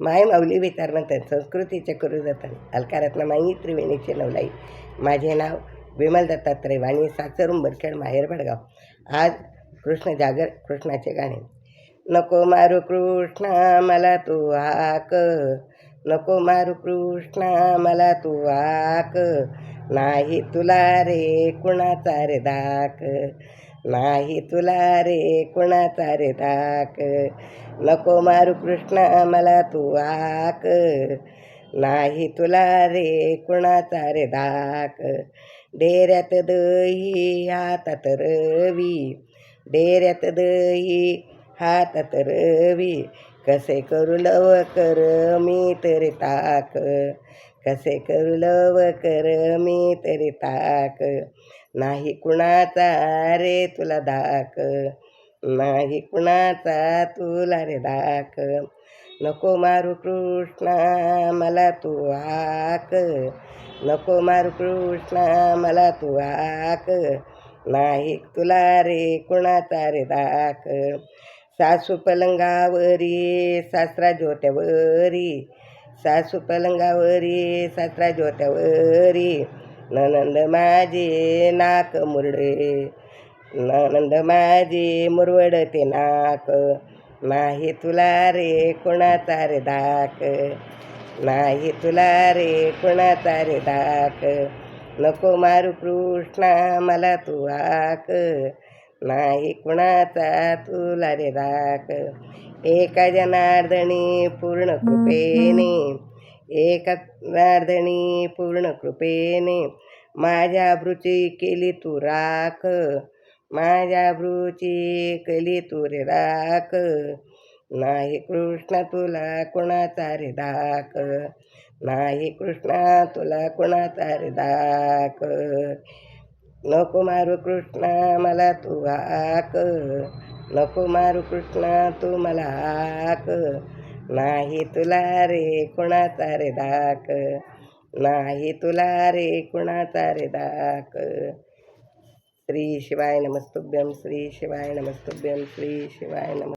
माय माऊली विचारनंतर संस्कृतीचे करू जातात अलकारातनं माई त्रिवेणीचे नवलाई. माझे नाव विमल दत्तात्रय वाणी, सासर उंबरखेड, माहेर भडगाव. आज कृष्ण जागर, कृष्णाचे गाणे. नको मारू कृष्णा मला तू हाक, नको मारू कृष्णा मला तू हाक, नाही तुला रे कुणाचा रे धाक, नाही तुला रे कुणाचा रे धाक. नको मारू कृष्णा मला तू हाक, नाही तुला रे कुणाचा रे धाक. डेऱ्यात दही हातात रवी, डेऱ्यात दही हातात रवी, कसे करू लवकर मी तरी ताक, कसे करू लवकर मी तरी ताक. नाही कुणाचा रे तुला धाक, नाही कुणाचा तुला रे धाक. नको मारू कृष्णा मला तू हाक, नको मारू कृष्णा मला तू हाक, नाही तुला रे कुणाचा रे धाक. सासू पलंगावरी सासरा ज्योत्यावरी, सासू पलंगावरी सासरा ज्योत्यावरी, ननंद माझे नाक मुरडे, ननंद माझे मुरवडते नाक, नाही तुला रे कुणाचा रे धाक, नाही तुला रे कुणाचा रे धाक. नको मारू कृष्णा मला तू हाक, नाही कुणाचा तुला रे धाक. एका जनार्दनी पूर्ण कृपेने, एका जनार्दनी पूर्ण कृपेने, माझ्या भ्रूची केली तू राख, माझ्या भ्रूची केली तू रे राख. नाही कृष्णा तुला कुणाचा रे धाक, नाही कृष्णा तुला कुणाचा रे धाक. नको मारू कृष्णा मला तू हाक, नको मारू कृष्णा तू मला हाक, नाही तुला रे कुणाचा रे धाक, नाही तुला रे कुणाचा रे धाक. श्री शिवाय नमस्तुभ्यं, श्री शिवाय नमस्तुभ्यं, श्री शिवाय नम.